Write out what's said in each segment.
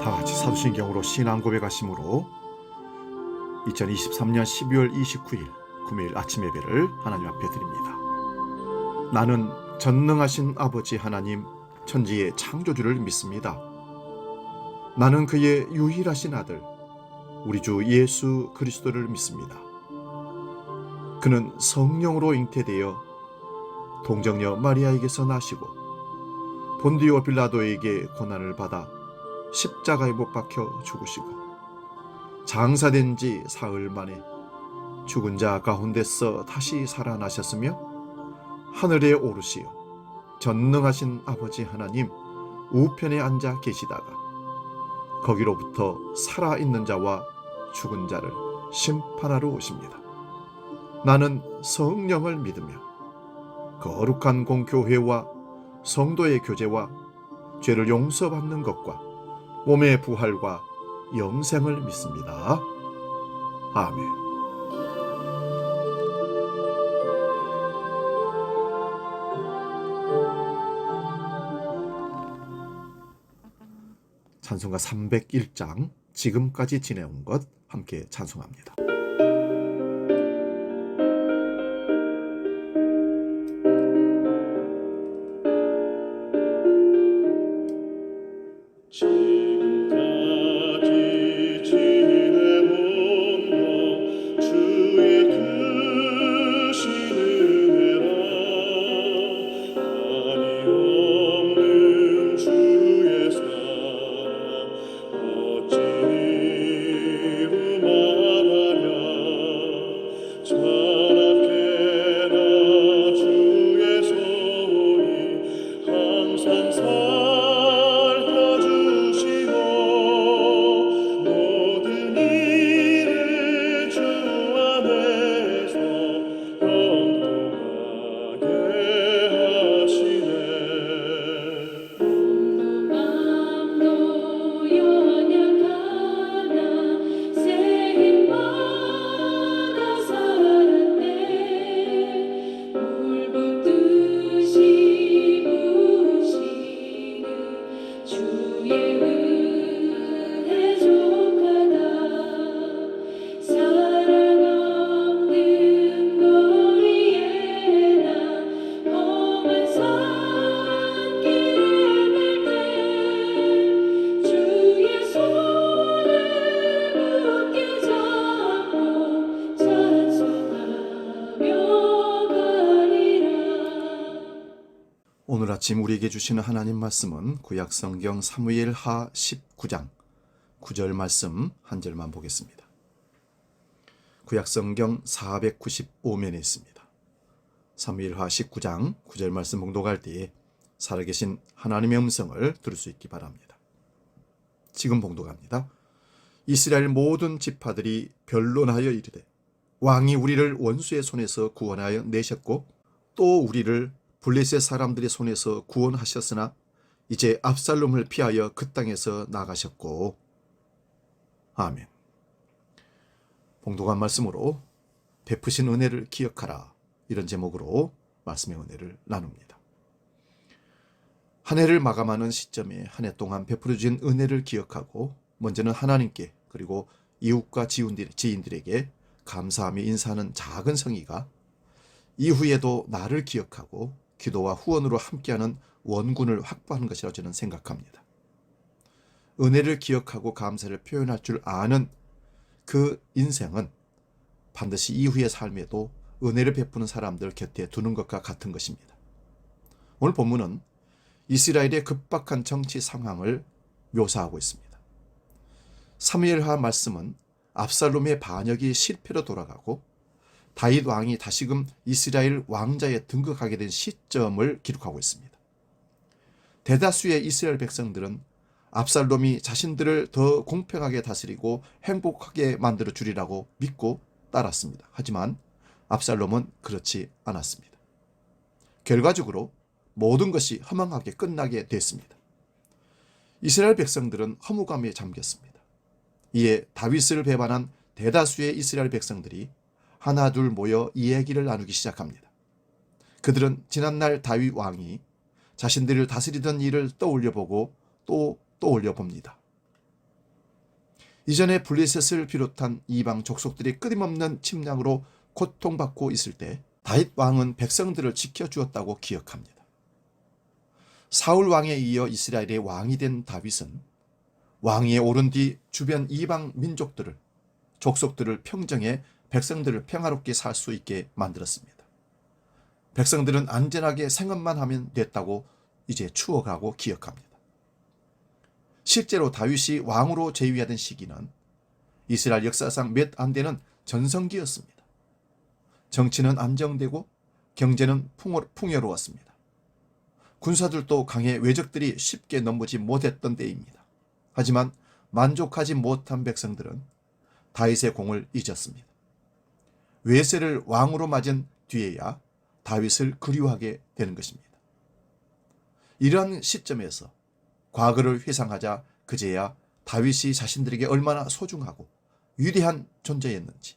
다같이 사도신경으로 신앙 고백하심으로 2023년 12월 29일 금요일 아침 예배를 하나님 앞에 드립니다. 나는 전능하신 아버지 하나님 천지의 창조주를 믿습니다. 나는 그의 유일하신 아들 우리 주 예수 그리스도를 믿습니다. 그는 성령으로 잉태되어 동정녀 마리아에게서 나시고 본디오 빌라도에게 고난을 받아 십자가에 못 박혀 죽으시고 장사된 지 사흘 만에 죽은 자 가운데서 다시 살아나셨으며 하늘에 오르시어 전능하신 아버지 하나님 우편에 앉아 계시다가 거기로부터 살아있는 자와 죽은 자를 심판하러 오십니다. 나는 성령을 믿으며 거룩한 공교회와 성도의 교제와 죄를 용서받는 것과 몸의 부활과 영생을 믿습니다. 아멘. 찬송가 301장 지금까지 지내온 것 함께 찬송합니다. 오늘 아침 우리에게 주시는 하나님 말씀은 구약성경 사무엘하 19장 9절 말씀 한 절만 보겠습니다. 구약성경 495면에 있습니다. 사무엘하 19장 9절 말씀 봉독할 때에 살아계신 하나님의 음성을 들을 수 있기 바랍니다. 지금 봉독합니다. 이스라엘 모든 지파들이 변론하여 이르되 왕이 우리를 원수의 손에서 구원하여 내셨고 또 우리를 블레셋 사람들의 손에서 구원하셨으나 이제 압살롬을 피하여 그 땅에서 나가셨고 아멘. 봉독한 말씀으로 베푸신 은혜를 기억하라 이런 제목으로 말씀의 은혜를 나눕니다. 한 해를 마감하는 시점에 한 해 동안 베풀어 주신 은혜를 기억하고 먼저는 하나님께 그리고 이웃과 지인들에게 감사하며 인사하는 작은 성의가 이후에도 나를 기억하고 기도와 후원으로 함께하는 원군을 확보하는 것이라고 저는 생각합니다. 은혜를 기억하고 감사를 표현할 줄 아는 그 인생은 반드시 이후의 삶에도 은혜를 베푸는 사람들 곁에 두는 것과 같은 것입니다. 오늘 본문은 이스라엘의 급박한 정치 상황을 묘사하고 있습니다. 사무엘하 말씀은 압살롬의 반역이 실패로 돌아가고 다윗 왕이 다시금 이스라엘 왕자에 등극하게 된 시점을 기록하고 있습니다. 대다수의 이스라엘 백성들은 압살롬이 자신들을 더 공평하게 다스리고 행복하게 만들어 주리라고 믿고 따랐습니다. 하지만 압살롬은 그렇지 않았습니다. 결과적으로 모든 것이 허망하게 끝나게 됐습니다. 이스라엘 백성들은 허무감에 잠겼습니다. 이에 다윗을 배반한 대다수의 이스라엘 백성들이 하나둘 모여 이야기를 나누기 시작합니다. 그들은 지난날 다윗 왕이 자신들을 다스리던 일을 떠올려보고 또 떠올려봅니다. 이전에 블레셋을 비롯한 이방 족속들이 끊임없는 침략으로 고통받고 있을 때 다윗 왕은 백성들을 지켜주었다고 기억합니다. 사울 왕에 이어 이스라엘의 왕이 된 다윗은 왕위에 오른 뒤 주변 이방 민족들을, 족속들을 평정해 백성들을 평화롭게 살 수 있게 만들었습니다. 백성들은 안전하게 생업만 하면 됐다고 이제 추억하고 기억합니다. 실제로 다윗이 왕으로 재위하던 시기는 이스라엘 역사상 몇 안 되는 전성기였습니다. 정치는 안정되고 경제는 풍요로웠습니다. 군사들도 강해 외적들이 쉽게 넘보지 못했던 때입니다. 하지만 만족하지 못한 백성들은 다윗의 공을 잊었습니다. 외세를 왕으로 맞은 뒤에야 다윗을 그리워하게 되는 것입니다. 이러한 시점에서 과거를 회상하자 그제야 다윗이 자신들에게 얼마나 소중하고 위대한 존재였는지,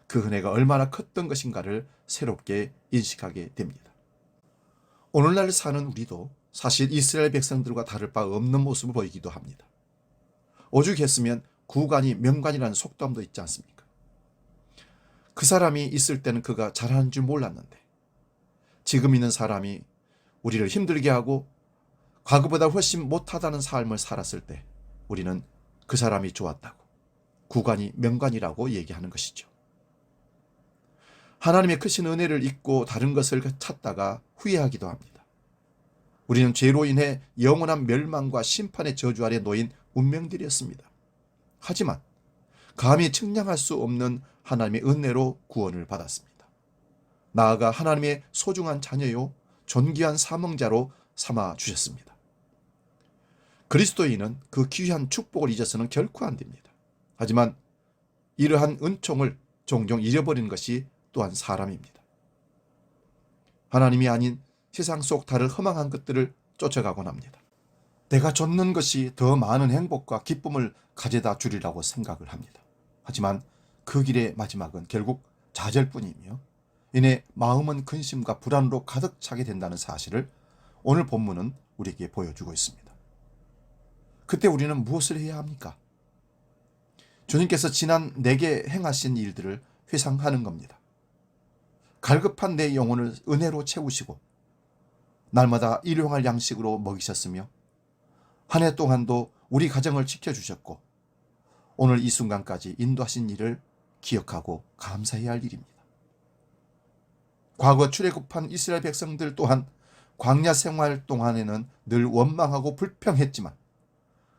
그 은혜가 얼마나 컸던 것인가를 새롭게 인식하게 됩니다. 오늘날 사는 우리도 사실 이스라엘 백성들과 다를 바 없는 모습을 보이기도 합니다. 오죽했으면 구관이 명관이라는 속담도 있지 않습니까? 그 사람이 있을 때는 그가 잘하는 줄 몰랐는데 지금 있는 사람이 우리를 힘들게 하고 과거보다 훨씬 못하다는 삶을 살았을 때 우리는 그 사람이 좋았다고, 구관이 명관이라고 얘기하는 것이죠. 하나님의 크신 은혜를 잊고 다른 것을 찾다가 후회하기도 합니다. 우리는 죄로 인해 영원한 멸망과 심판의 저주 아래 놓인 운명들이었습니다. 하지만 감히 측량할 수 없는 하나님의 은혜로 구원을 받았습니다. 나아가 하나님의 소중한 자녀요 존귀한 사명자로 삼아 주셨습니다. 그리스도인은 그 귀한 축복을 잊어서는 결코 안 됩니다. 하지만 이러한 은총을 종종 잃어버리는 것이 또한 사람입니다. 하나님이 아닌 세상 속 다른 허망한 것들을 쫓아가곤 합니다. 내가 좇는 것이 더 많은 행복과 기쁨을 가져다 주리라고 생각을 합니다. 하지만 그 길의 마지막은 결국 좌절뿐이며 이내 마음은 근심과 불안으로 가득 차게 된다는 사실을 오늘 본문은 우리에게 보여주고 있습니다. 그때 우리는 무엇을 해야 합니까? 주님께서 지난 내게 행하신 일들을 회상하는 겁니다. 갈급한 내 영혼을 은혜로 채우시고 날마다 일용할 양식으로 먹이셨으며 한 해 동안도 우리 가정을 지켜주셨고 오늘 이 순간까지 인도하신 일을 기억하고 감사해야 할 일입니다. 과거 출애굽한 이스라엘 백성들 또한 광야 생활 동안에는 늘 원망하고 불평했지만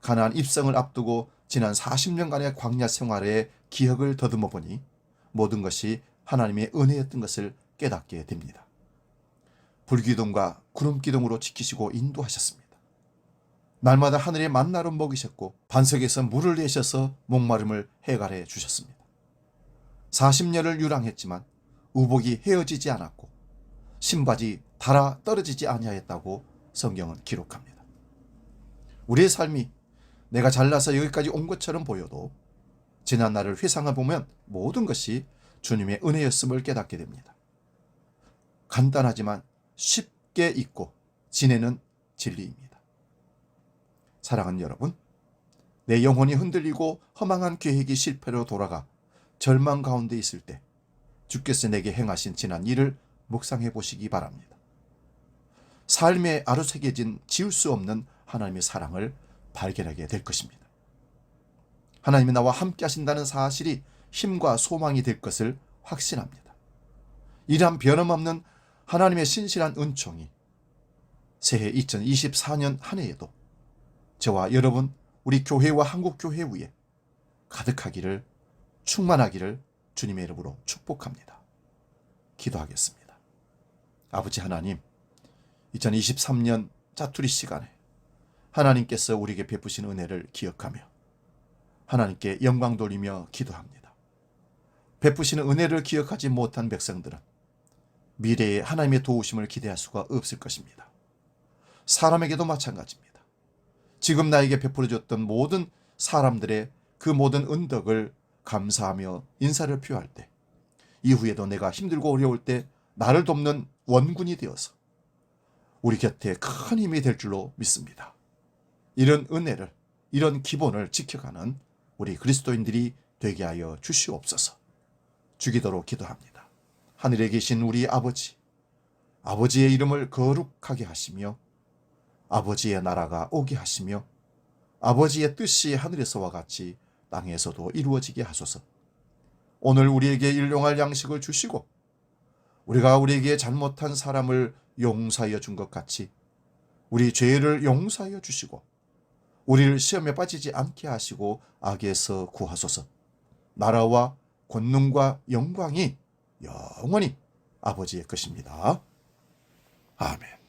가나안 입성을 앞두고 지난 40년간의 광야 생활의 기억을 더듬어 보니 모든 것이 하나님의 은혜였던 것을 깨닫게 됩니다. 불기둥과 구름기둥으로 지키시고 인도하셨습니다. 날마다 하늘의 만나로 먹이셨고 반석에서 물을 내셔서 목마름을 해갈해 주셨습니다. 40년을 유랑했지만 우복이 헤어지지 않았고 신바지 닳아 떨어지지 아니하였다고 성경은 기록합니다. 우리의 삶이 내가 잘나서 여기까지 온 것처럼 보여도 지난 날을 회상해 보면 모든 것이 주님의 은혜였음을 깨닫게 됩니다. 간단하지만 쉽게 잊고 지내는 진리입니다. 사랑하는 여러분, 내 영혼이 흔들리고 허망한 계획이 실패로 돌아가 절망 가운데 있을 때 주께서 내게 행하신 지난 일을 묵상해 보시기 바랍니다. 삶에 아루새겨진 지울 수 없는 하나님의 사랑을 발견하게 될 것입니다. 하나님이 나와 함께 하신다는 사실이 힘과 소망이 될 것을 확신합니다. 이러한 변함없는 하나님의 신실한 은총이 새해 2024년 한 해에도 저와 여러분, 우리 교회와 한국교회 위에 가득하기를, 충만하기를 주님의 이름으로 축복합니다. 기도하겠습니다. 아버지 하나님, 2023년 짜투리 시간에 하나님께서 우리에게 베푸신 은혜를 기억하며 하나님께 영광 돌리며 기도합니다. 베푸시는 은혜를 기억하지 못한 백성들은 미래에 하나님의 도우심을 기대할 수가 없을 것입니다. 사람에게도 마찬가지입니다. 지금 나에게 베풀어줬던 모든 사람들의 그 모든 은덕을 감사하며 인사를 표할 때 이후에도 내가 힘들고 어려울 때 나를 돕는 원군이 되어서 우리 곁에 큰 힘이 될 줄로 믿습니다. 이런 은혜를, 이런 기본을 지켜가는 우리 그리스도인들이 되게 하여 주시옵소서. 주기도로 기도합니다. 하늘에 계신 우리 아버지, 아버지의 이름을 거룩하게 하시며 아버지의 나라가 오게 하시며 아버지의 뜻이 하늘에서와 같이 땅에서도 이루어지게 하소서. 오늘 우리에게 일용할 양식을 주시고 우리가 우리에게 잘못한 사람을 용서하여 준 것 같이 우리 죄를 용서하여 주시고 우리를 시험에 빠지지 않게 하시고 악에서 구하소서. 나라와 권능과 영광이 영원히 아버지의 것입니다. 아멘.